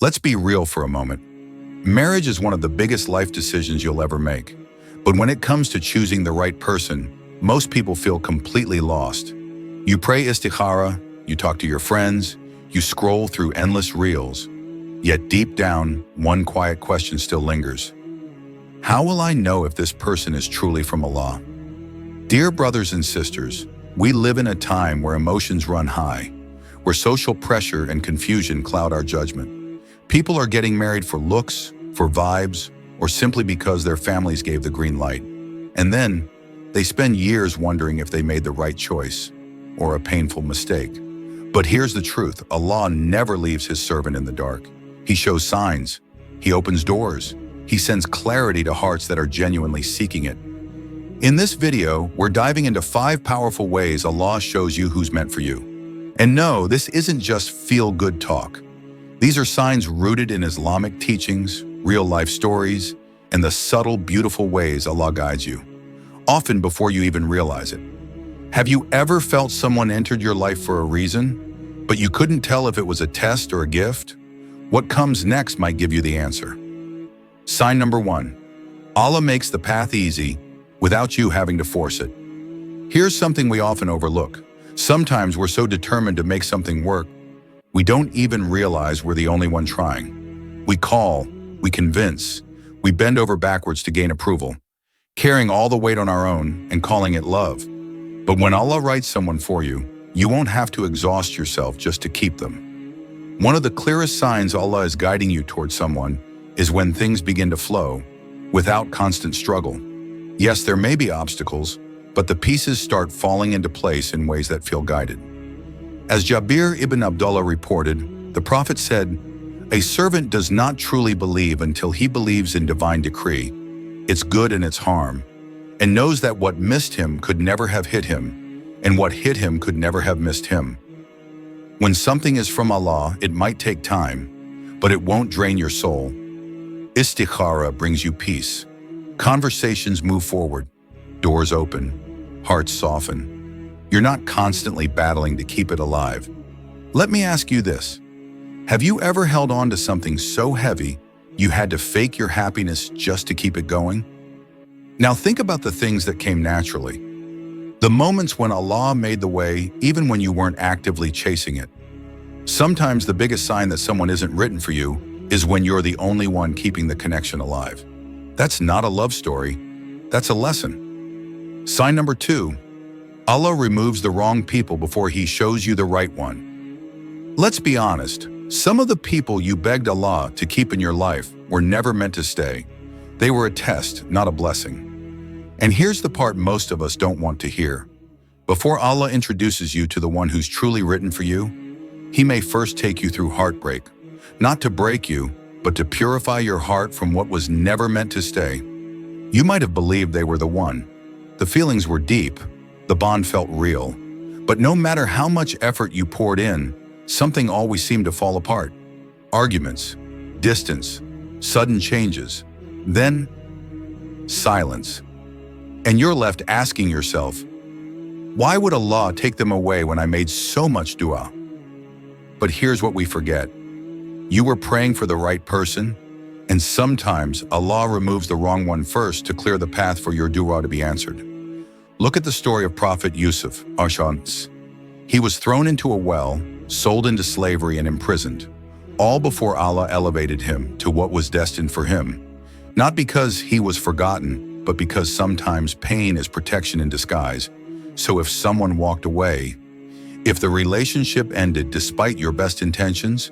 Let's be real for a moment. Marriage is one of the biggest life decisions you'll ever make. But when it comes to choosing the right person, most people feel completely lost. You pray istikhara, you talk to your friends, you scroll through endless reels. Yet deep down, one quiet question still lingers. How will I know if this person is truly from Allah? Dear brothers and sisters, we live in a time where emotions run high, where social pressure and confusion cloud our judgment. People are getting married for looks, for vibes, or simply because their families gave the green light. And then, they spend years wondering if they made the right choice, or a painful mistake. But here's the truth, Allah never leaves His servant in the dark. He shows signs, He opens doors, He sends clarity to hearts that are genuinely seeking it. In this video, we're diving into 5 powerful ways Allah shows you who's meant for you. And no, this isn't just feel-good talk. These are signs rooted in Islamic teachings, real-life stories, and the subtle, beautiful ways Allah guides you, often before you even realize it. Have you ever felt someone entered your life for a reason, but you couldn't tell if it was a test or a gift? What comes next might give you the answer. Sign number 1. Allah makes the path easy without you having to force it. Here's something we often overlook. Sometimes we're so determined to make something work, we don't even realize we're the only one trying. We call, we convince, we bend over backwards to gain approval, carrying all the weight on our own and calling it love. But when Allah writes someone for you, you won't have to exhaust yourself just to keep them. One of the clearest signs Allah is guiding you towards someone is when things begin to flow, without constant struggle. Yes, there may be obstacles, but the pieces start falling into place in ways that feel guided. As Jabir ibn Abdullah reported, the Prophet said, "A servant does not truly believe until he believes in divine decree, its good and its harm, and knows that what missed him could never have hit him, and what hit him could never have missed him." When something is from Allah, it might take time, but it won't drain your soul. Istikhara brings you peace. Conversations move forward, doors open, hearts soften. You're not constantly battling to keep it alive. Let me ask you this. Have you ever held on to something so heavy you had to fake your happiness just to keep it going? Now think about the things that came naturally. The moments when Allah made the way even when you weren't actively chasing it. Sometimes the biggest sign that someone isn't written for you is when you're the only one keeping the connection alive. That's not a love story, that's a lesson. Sign number 2, Allah removes the wrong people before He shows you the right one. Let's be honest, some of the people you begged Allah to keep in your life were never meant to stay. They were a test, not a blessing. And here's the part most of us don't want to hear. Before Allah introduces you to the one who's truly written for you, He may first take you through heartbreak, not to break you, but to purify your heart from what was never meant to stay. You might have believed they were the one. The feelings were deep, the bond felt real, but no matter how much effort you poured in, something always seemed to fall apart. Arguments, distance, sudden changes, then silence. And you're left asking yourself, why would Allah take them away when I made so much dua? But here's what we forget. You were praying for the right person, and sometimes Allah removes the wrong one first to clear the path for your dua to be answered. Look at the story of Prophet Yusuf, Ashans. He was thrown into a well, sold into slavery and imprisoned, all before Allah elevated him to what was destined for him. Not because he was forgotten, but because sometimes pain is protection in disguise. So if someone walked away, if the relationship ended despite your best intentions,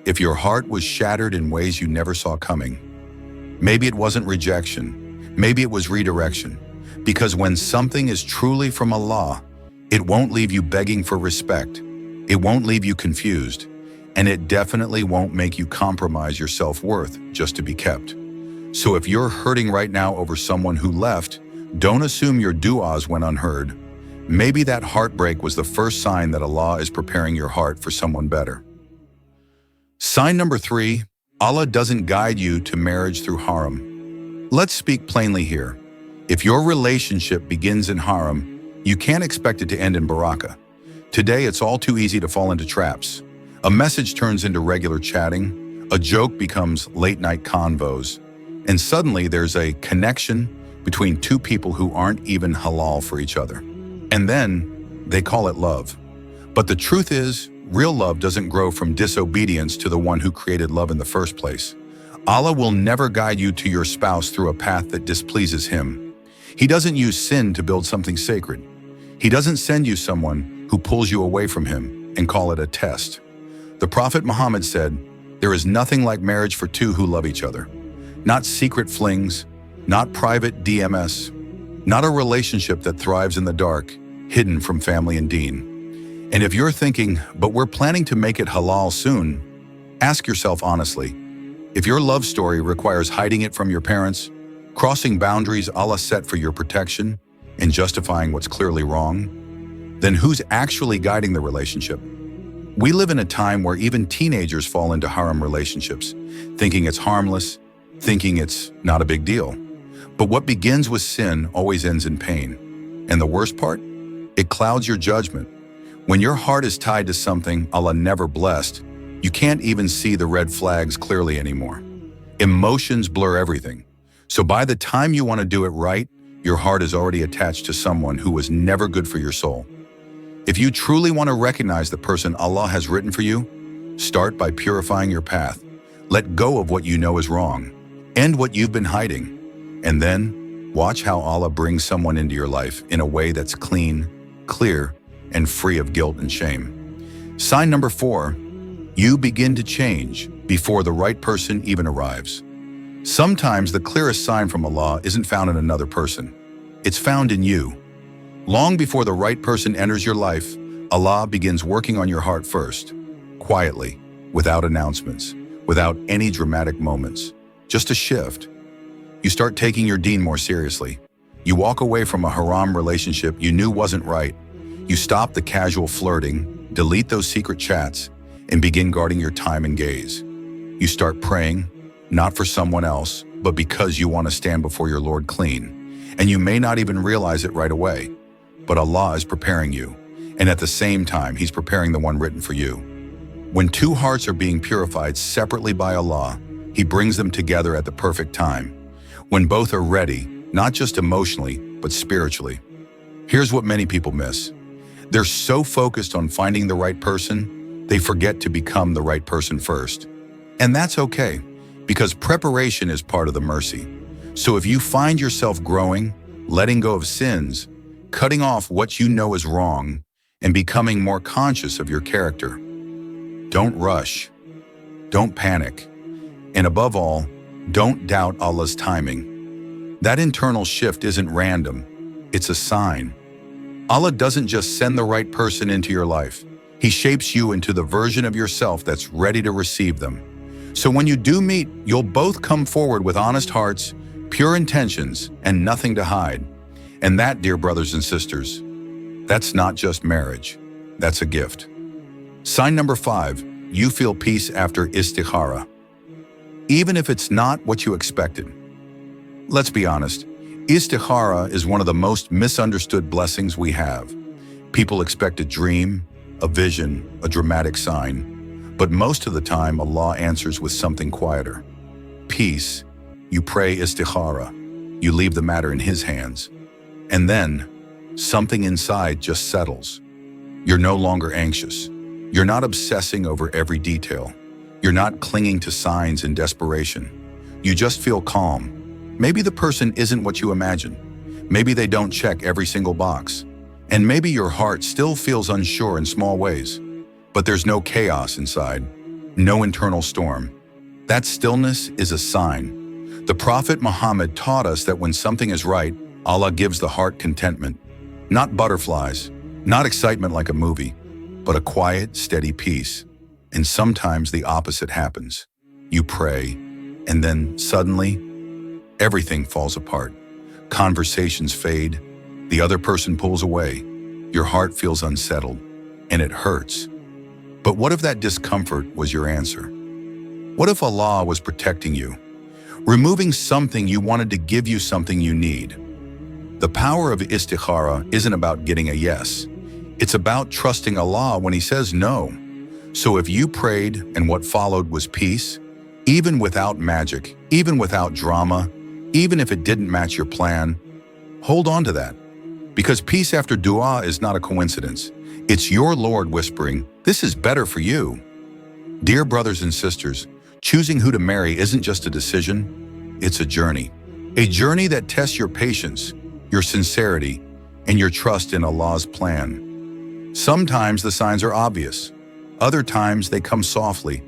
if your heart was shattered in ways you never saw coming, maybe it wasn't rejection, maybe it was redirection. Because when something is truly from Allah, it won't leave you begging for respect, it won't leave you confused, and it definitely won't make you compromise your self-worth just to be kept. So if you're hurting right now over someone who left, don't assume your du'as went unheard. Maybe that heartbreak was the first sign that Allah is preparing your heart for someone better. Sign number 3, Allah doesn't guide you to marriage through haram. Let's speak plainly here. If your relationship begins in haram, you can't expect it to end in barakah. Today, it's all too easy to fall into traps. A message turns into regular chatting, A joke becomes late-night convos, and suddenly there's a connection between two people who aren't even halal for each other. And then they call it love. But the truth is, real love doesn't grow from disobedience to the one who created love in the first place. Allah will never guide you to your spouse through a path that displeases Him. He doesn't use sin to build something sacred. He doesn't send you someone who pulls you away from Him and call it a test. The Prophet Muhammad said, "There is nothing like marriage for two who love each other. Not secret flings, not private DMS, not a relationship that thrives in the dark, hidden from family and deen." And if you're thinking, but we're planning to make it halal soon, ask yourself honestly, if your love story requires hiding it from your parents, crossing boundaries Allah set for your protection, and justifying what's clearly wrong, then who's actually guiding the relationship? We live in a time where even teenagers fall into haram relationships, thinking it's harmless, thinking it's not a big deal. But what begins with sin always ends in pain. And the worst part? It clouds your judgment. When your heart is tied to something Allah never blessed, you can't even see the red flags clearly anymore. Emotions blur everything. So by the time you want to do it right, your heart is already attached to someone who was never good for your soul. If you truly want to recognize the person Allah has written for you, start by purifying your path. Let go of what you know is wrong. End what you've been hiding. And then watch how Allah brings someone into your life in a way that's clean, clear, and free of guilt and shame. Sign number 4, you begin to change before the right person even arrives. Sometimes the clearest sign from Allah isn't found in another person. It's found in you. Long before the right person enters your life, Allah begins working on your heart first, quietly, without announcements, without any dramatic moments, just a shift. You start taking your deen more seriously. You walk away from a haram relationship you knew wasn't right. You stop the casual flirting, delete those secret chats, and begin guarding your time and gaze. You start praying, not for someone else, but because you want to stand before your Lord clean. And you may not even realize it right away, but Allah is preparing you. And at the same time, He's preparing the one written for you. When two hearts are being purified separately by Allah, He brings them together at the perfect time. When both are ready, not just emotionally, but spiritually. Here's what many people miss. They're so focused on finding the right person, they forget to become the right person first. And that's okay, because preparation is part of the mercy. So if you find yourself growing, letting go of sins, cutting off what you know is wrong, and becoming more conscious of your character, don't rush, don't panic, and above all, don't doubt Allah's timing. That internal shift isn't random, it's a sign. Allah doesn't just send the right person into your life. He shapes you into the version of yourself that's ready to receive them. So when you do meet, you'll both come forward with honest hearts, pure intentions, and nothing to hide. And that, dear brothers and sisters, that's not just marriage, that's a gift. Sign number 5, you feel peace after istikhara. Even if it's not what you expected. Let's be honest, istikhara is one of the most misunderstood blessings we have. People expect a dream, a vision, a dramatic sign. But most of the time, Allah answers with something quieter. Peace. You pray istikhara. You leave the matter in His hands. And then, something inside just settles. You're no longer anxious. You're not obsessing over every detail. You're not clinging to signs in desperation. You just feel calm. Maybe the person isn't what you imagine. Maybe they don't check every single box. And maybe your heart still feels unsure in small ways. But there's no chaos inside, no internal storm. That stillness is a sign. The Prophet Muhammad taught us that when something is right, Allah gives the heart contentment. Not butterflies, not excitement like a movie, but a quiet, steady peace. And sometimes the opposite happens. You pray, and then suddenly, everything falls apart. Conversations fade, the other person pulls away, your heart feels unsettled, and it hurts. But what if that discomfort was your answer? What if Allah was protecting you, removing something you wanted to give you something you need? The power of istikhara isn't about getting a yes. It's about trusting Allah when He says no. So if you prayed and what followed was peace, Even without magic, even without drama, even if it didn't match your plan, hold on to that. Because peace after dua is not a coincidence. It's your Lord whispering, "This is better for you." Dear brothers and sisters, choosing who to marry isn't just a decision, it's a journey. A journey that tests your patience, your sincerity, and your trust in Allah's plan. Sometimes the signs are obvious. Other times they come softly,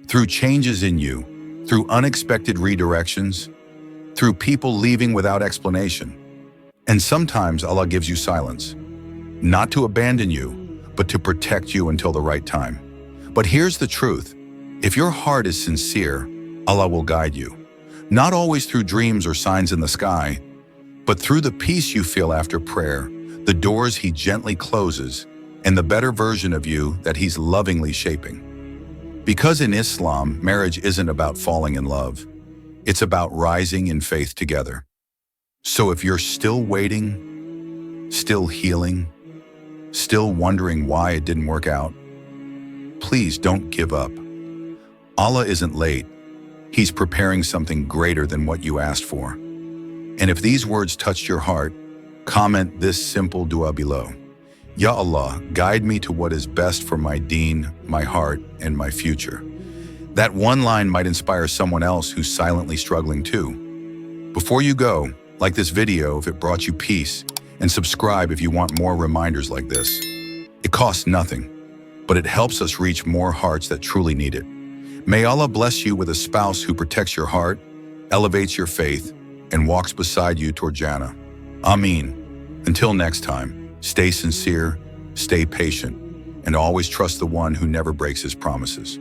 through changes in you, through unexpected redirections, through people leaving without explanation. And sometimes Allah gives you silence, not to abandon you, but to protect you until the right time. But here's the truth. If your heart is sincere, Allah will guide you. Not always through dreams or signs in the sky, but through the peace you feel after prayer, the doors He gently closes, and the better version of you that He's lovingly shaping. Because in Islam, marriage isn't about falling in love. It's about rising in faith together. So if you're still waiting, still healing, still wondering why it didn't work out, please don't give up. Allah isn't late. He's preparing something greater than what you asked for. And if these words touched your heart, comment this simple dua below. Ya Allah, guide me to what is best for my deen, my heart, and my future. That one line might inspire someone else who's silently struggling too. Before you go, like this video if it brought you peace, and subscribe if you want more reminders like this. It costs nothing, but it helps us reach more hearts that truly need it. May Allah bless you with a spouse who protects your heart, elevates your faith, and walks beside you toward Jannah. Ameen. Until next time, stay sincere, stay patient, and always trust the one who never breaks his promises.